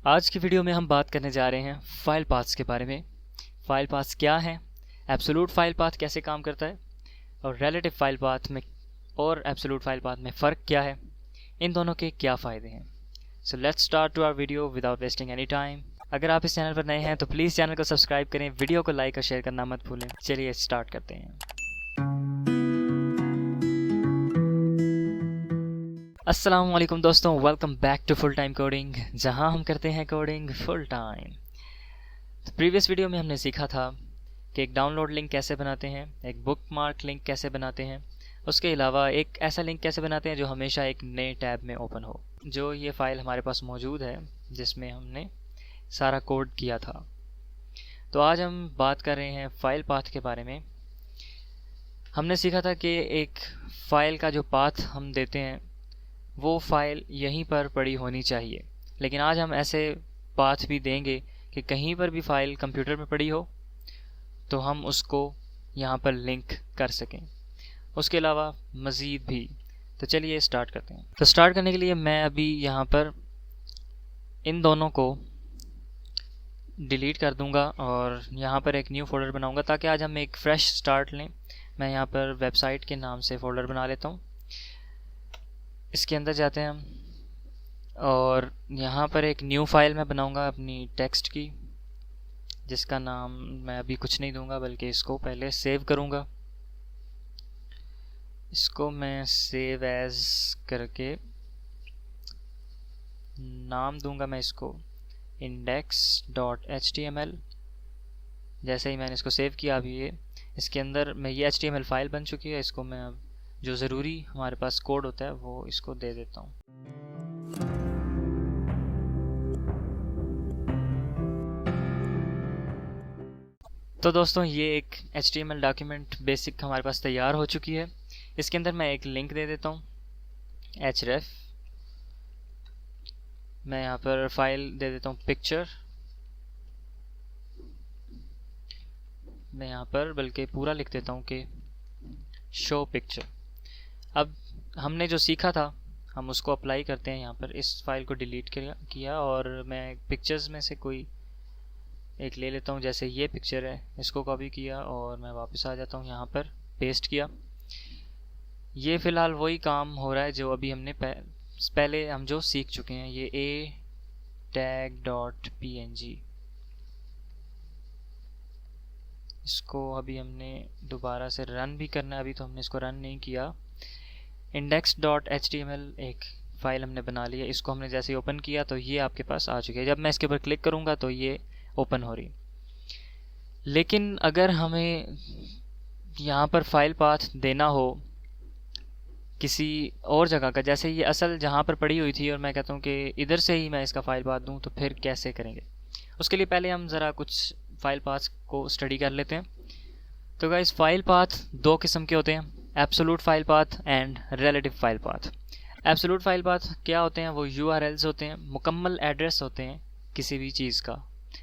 आज की वीडियो में हम बात करने जा रहे हैं फाइल पाथ्स के बारे में। फाइल पाथ्स क्या हैं, एब्सोल्यूट फाइल पाथ कैसे काम करता है और रिलेटिव फाइल पाथ में और एब्सोल्यूट फाइल पाथ में फ़र्क क्या है, इन दोनों के क्या फ़ायदे हैं। So let's start to our video without wasting any time. अगर आप इस चैनल पर नए हैं तो प्लीज़ चैनल को सब्सक्राइब करें, वीडियो को लाइक और शेयर करना मत भूलें। चलिए स्टार्ट करते हैं। अस्सलाम वालेकुम दोस्तों, welcome back to full time coding, जहां हम करते हैं कोडिंग फुल टाइम। तो प्रीवियस वीडियो में हमने सीखा था कि एक डाउनलोड लिंक कैसे बनाते हैं, एक बुक मार्क लिंक कैसे बनाते हैं, उसके अलावा एक ऐसा लिंक कैसे बनाते हैं जो हमेशा एक नए टैब में ओपन हो। जो ये फ़ाइल हमारे पास मौजूद है जिसमें हमने सारा कोड किया था। तो आज हम बात कर रहे हैं फ़ाइल पाथ के बारे में। हमने सीखा था कि एक फ़ाइल का जो पाथ हम देते हैं वो फ़ाइल यहीं पर पड़ी होनी चाहिए, लेकिन आज हम ऐसे पाथ भी देंगे कि कहीं पर भी फ़ाइल कंप्यूटर में पड़ी हो तो हम उसको यहाँ पर लिंक कर सकें। उसके अलावा मज़ीद भी। तो चलिए स्टार्ट करते हैं। तो स्टार्ट करने के लिए मैं अभी यहाँ पर इन दोनों को डिलीट कर दूँगा और यहाँ पर एक न्यू फ़ोल्डर बनाऊँगा ताकि आज हम एक फ़्रेश स्टार्ट लें। मैं यहाँ पर वेबसाइट के नाम से फ़ोल्डर बना लेता हूँ। इसके अंदर जाते हैं हम और यहाँ पर एक न्यू फाइल मैं बनाऊँगा अपनी टेक्स्ट की, जिसका नाम मैं अभी कुछ नहीं दूंगा बल्कि इसको पहले सेव करूँगा। इसको मैं सेव एज करके नाम दूंगा मैं इसको index.html। जैसे ही मैंने इसको सेव किया अभी ये इसके अंदर मैं ये HTML फाइल बन चुकी है। इसको मैं अब जो ज़रूरी हमारे पास कोड होता है वो इसको दे देता हूँ। तो दोस्तों ये एक HTML डॉक्यूमेंट बेसिक हमारे पास तैयार हो चुकी है। इसके अंदर मैं एक लिंक दे देता हूँ href। मैं यहाँ पर फाइल दे देता हूँ पिक्चर। मैं यहाँ पर बल्कि पूरा लिख देता हूँ कि शो पिक्चर। अब हमने जो सीखा था हम उसको अप्लाई करते हैं यहाँ पर। इस फाइल को डिलीट किया और मैं पिक्चर्स में से कोई एक ले लेता हूँ। जैसे ये पिक्चर है, इसको कॉपी किया और मैं वापस आ जाता हूँ यहाँ पर, पेस्ट किया। ये फ़िलहाल वही काम हो रहा है जो अभी हमने पहले हम जो सीख चुके हैं। ये a-tag.png, इसको अभी हमने दोबारा से रन भी करना है। अभी तो हमने इसको रन नहीं किया। index.html एक फ़ाइल हमने बना लिया। इसको हमने जैसे ही ओपन किया तो ये आपके पास आ चुकी है। जब मैं इसके ऊपर क्लिक करूँगा तो ये ओपन हो रही। लेकिन अगर हमें यहाँ पर फाइल पाथ देना हो किसी और जगह का, जैसे ये असल जहाँ पर पड़ी हुई थी और मैं कहता हूँ कि इधर से ही मैं इसका फ़ाइल पाथ दूँ, तो फिर कैसे करेंगे। उसके लिए पहले हम ज़रा कुछ फ़ाइल पाथ को स्टडी कर लेते हैं। तो गाइस फ़ाइल पाथ दो किस्म के होते हैं, absolute file path and relative file path. Absolute file path क्या होते हैं? वो URLs होते हैं, मुकम्मल एड्रेस होते हैं किसी भी चीज़ का,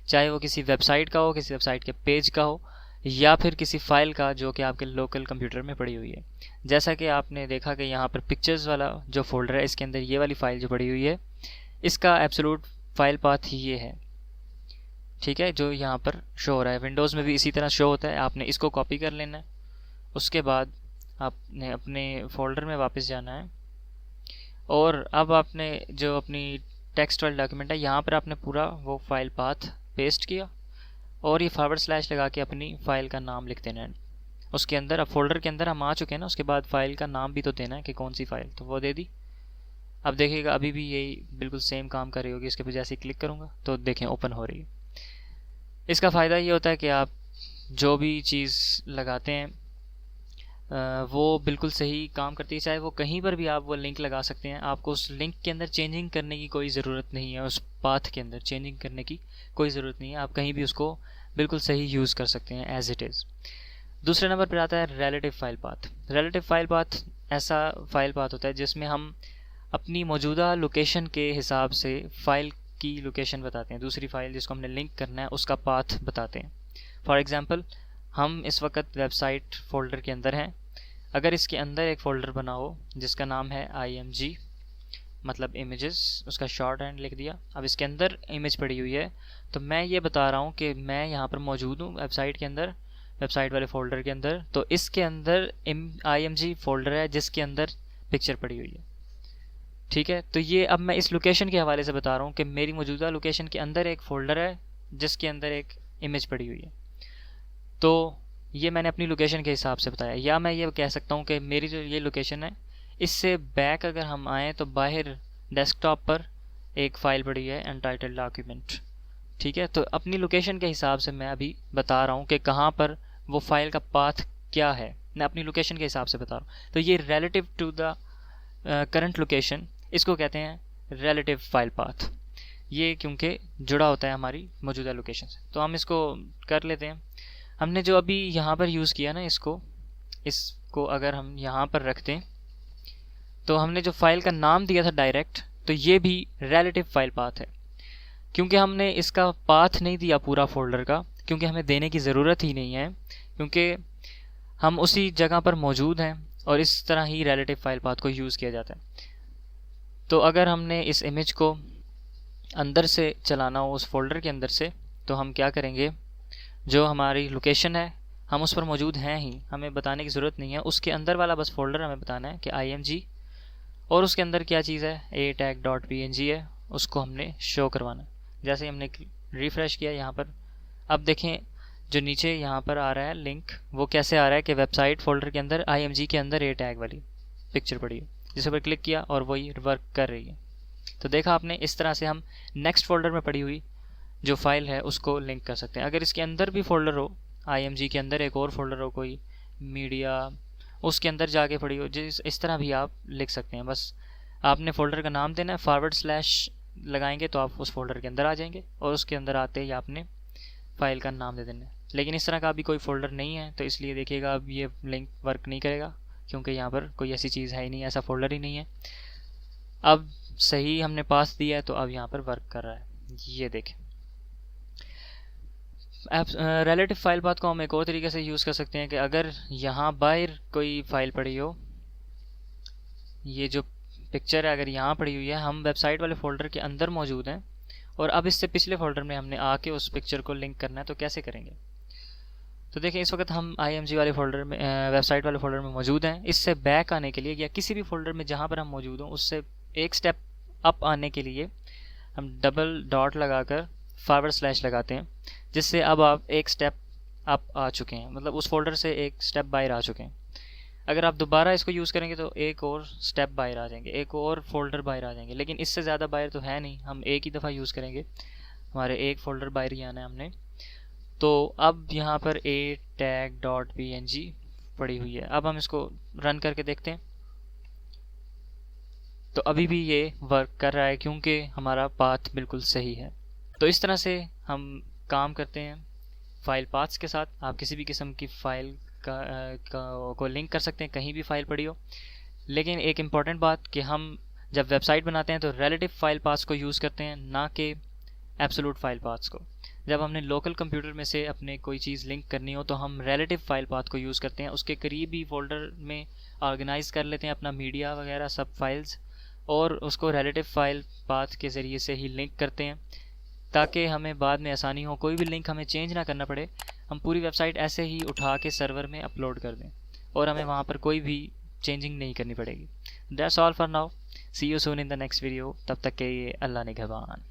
चाहे वो किसी वेबसाइट का हो, किसी वेबसाइट के पेज का हो, या फिर किसी फ़ाइल का जो कि आपके लोकल कंप्यूटर में पड़ी हुई है। जैसा कि आपने देखा कि यहाँ पर पिक्चर्स वाला जो फोल्डर है, इसके अंदर ये वाली फ़ाइल जो पड़ी हुई है, इसका एब्सोल्यूट फाइल पाथ ही ये है, ठीक है, जो यहाँ पर शो हो रहा है। विंडोज़ में भी इसी तरह शो होता है। आपने इसको कॉपी कर लेना है। उसके बाद आपने अपने फोल्डर में वापस जाना है और अब आपने जो अपनी टेक्स्ट वाली डॉक्यूमेंट है यहाँ पर आपने पूरा वो फाइल पाथ पेस्ट किया और ये / लगा के अपनी फ़ाइल का नाम लिख देना है उसके अंदर। अब फोल्डर के अंदर हम आ चुके हैं ना, उसके बाद फ़ाइल का नाम भी तो देना है कि कौन सी फ़ाइल, तो वो दे दी। अब देखिएगा अभी भी यही बिल्कुल सेम काम कर रही होगी। इसके पर जैसे ही क्लिक करूँगा तो देखें ओपन हो रही है। इसका फ़ायदा ये होता है कि आप जो भी चीज़ लगाते हैं वो बिल्कुल सही काम करती है। चाहे वो कहीं पर भी आप वो लिंक लगा सकते हैं। आपको उस लिंक के अंदर चेंजिंग करने की कोई ज़रूरत नहीं है, उस पाथ के अंदर चेंजिंग करने की कोई ज़रूरत नहीं है। आप कहीं भी उसको बिल्कुल सही यूज़ कर सकते हैं एज इट इज़। दूसरे नंबर पर आता है relative file path. Relative file path ऐसा फाइल पाथ होता है जिसमें हम अपनी मौजूदा लोकेशन के हिसाब से फ़ाइल की लोकेशन बताते हैं। दूसरी फ़ाइल जिसको हमने लिंक करना है उसका पाथ बताते हैं। फॉर एग्ज़ाम्पल हम इस वक्त वेबसाइट फ़ोल्डर के अंदर हैं। अगर इसके अंदर एक फ़ोल्डर बना हो जिसका नाम है img, मतलब इमेजेस, उसका शॉर्ट हैंड लिख दिया। अब इसके अंदर इमेज पड़ी हुई है, तो मैं ये बता रहा हूँ कि मैं यहाँ पर मौजूद हूँ वेबसाइट के अंदर, वेबसाइट वाले फोल्डर के अंदर। तो इसके अंदर IMG फोल्डर है जिसके अंदर पिक्चर पड़ी हुई है, ठीक है। तो ये अब मैं इस लोकेशन के हवाले से बता रहा हूँ कि मेरी मौजूदा लोकेशन के अंदर एक फ़ोल्डर है जिसके अंदर एक इमेज पड़ी हुई है। तो ये मैंने अपनी लोकेशन के हिसाब से बताया, या मैं ये कह सकता हूँ कि मेरी जो ये लोकेशन है इससे बैक अगर हम आएँ तो बाहर डेस्कटॉप पर एक फ़ाइल पड़ी है अनटाइटल्ड डॉक्यूमेंट, ठीक है। तो अपनी लोकेशन के हिसाब से मैं अभी बता रहा हूँ कि कहाँ पर वो फाइल का पाथ क्या है, मैं अपनी लोकेशन के हिसाब से बता रहा हूँ। तो ये relative to the current location, इसको कहते हैं रिलेटिव फाइल पाथ, ये क्योंकि जुड़ा होता है हमारी मौजूदा लोकेशन से। तो हम इसको कर लेते हैं। हमने जो अभी यहाँ पर यूज़ किया ना, इसको अगर हम यहाँ पर रखते हैं तो हमने जो फाइल का नाम दिया था डायरेक्ट, तो ये भी रिलेटिव फाइल पाथ है। क्योंकि हमने इसका पाथ नहीं दिया पूरा फोल्डर का, क्योंकि हमें देने की ज़रूरत ही नहीं है, क्योंकि हम उसी जगह पर मौजूद हैं और इस तरह ही रिलेटिव फाइल पाथ को यूज़ किया जाता है। तो अगर हमने इस इमेज को अंदर से चलाना हो उस फोल्डर के अंदर से, तो हम क्या करेंगे, जो हमारी लोकेशन है हम उस पर मौजूद हैं ही, हमें बताने की ज़रूरत नहीं है, उसके अंदर वाला बस फोल्डर हमें बताना है कि IMG, और उसके अंदर क्या चीज़ है, atag.png है, उसको हमने शो करवाना है। जैसे ही हमने रिफ़्रेश किया यहाँ पर, अब देखें जो नीचे यहाँ पर आ रहा है लिंक, वो कैसे आ रहा है कि वेबसाइट फोल्डर के अंदर IMG के अंदर atag वाली पिक्चर पड़ी है, जिस पर क्लिक किया और वही वर्क कर रही है। तो देखा आपने, इस तरह से हम नेक्स्ट फोल्डर में पड़ी हुई जो फाइल है उसको लिंक कर सकते हैं। अगर इसके अंदर भी फोल्डर हो, IMG के अंदर एक और फोल्डर हो कोई मीडिया, उसके अंदर जाके पड़ी हो, इस तरह भी आप लिख सकते हैं। बस आपने फ़ोल्डर का नाम देना है, / लगाएंगे तो आप उस फोल्डर के अंदर आ जाएंगे, और उसके अंदर आते ही आपने फ़ाइल का नाम दे देना है। लेकिन इस तरह का अभी कोई फ़ोल्डर नहीं है, तो इसलिए देखिएगा अब ये लिंक वर्क नहीं करेगा, क्योंकि यहाँ पर कोई ऐसी चीज़ है ही नहीं, ऐसा फ़ोल्डर ही नहीं है। अब सही हमने पास दिया है तो अब यहाँ पर वर्क कर रहा है, ये देखें। रिलेटिव फाइल पाथ को हम एक और तरीके से यूज़ कर सकते हैं कि अगर यहाँ बाहर कोई फ़ाइल पड़ी हो, ये जो पिक्चर है अगर यहाँ पड़ी हुई है, हम वेबसाइट वाले फ़ोल्डर के अंदर मौजूद हैं और अब इससे पिछले फ़ोल्डर में हमने आके उस पिक्चर को लिंक करना है, तो कैसे करेंगे। तो देखिए इस वक्त हम IMG वाले फ़ोल्डर में, वेबसाइट वाले फ़ोल्डर में मौजूद हैं। इससे बैक आने के लिए या किसी भी फ़ोल्डर में जहाँ पर हम मौजूद हों उससे एक स्टेप अप आने के लिए हम डबल डॉट लगाकर / लगाते हैं, जिससे अब आप एक स्टेप अप आ चुके हैं, मतलब उस फोल्डर से एक स्टेप बाहर आ चुके हैं। अगर आप दोबारा इसको यूज़ करेंगे तो एक और स्टेप बाहर आ जाएंगे, एक और फोल्डर बाहर आ जाएंगे, लेकिन इससे ज़्यादा बाहर तो है नहीं, हम एक ही दफ़ा यूज़ करेंगे, हमारे एक फ़ोल्डर बाहर ही आना है हमने। तो अब यहाँ पर atag.png पड़ी हुई है। अब हम इसको रन करके देखते हैं, तो अभी भी ये वर्क कर रहा है क्योंकि हमारा पाथ बिल्कुल सही है। तो इस तरह से हम काम करते हैं फाइल पाथ्स के साथ। आप किसी भी किस्म की फ़ाइल को लिंक कर सकते हैं, कहीं भी फाइल पड़ी हो। लेकिन एक इम्पॉर्टेंट बात कि हम जब वेबसाइट बनाते हैं तो रिलेटिव फाइल पाथ्स को यूज़ करते हैं, ना कि एब्सोल्यूट फाइल पाथ्स को। जब हमने लोकल कंप्यूटर में से अपने कोई चीज़ लिंक करनी हो तो हम रिलेटिव फाइल पाथ को यूज़ करते हैं, उसके करीब ही फोल्डर में ऑर्गेनाइज़ कर लेते हैं अपना मीडिया वगैरह सब फाइल्स, और उसको रिलेटिव फाइल पाथ के ज़रिए से ही लिंक करते हैं, ताकि हमें बाद में आसानी हो, कोई भी लिंक हमें चेंज ना करना पड़े, हम पूरी वेबसाइट ऐसे ही उठा के सर्वर में अपलोड कर दें और हमें वहाँ पर कोई भी चेंजिंग नहीं करनी पड़ेगी। That's all for now, see you soon in the next video. तब तक के लिए अल्लाह निगहबान।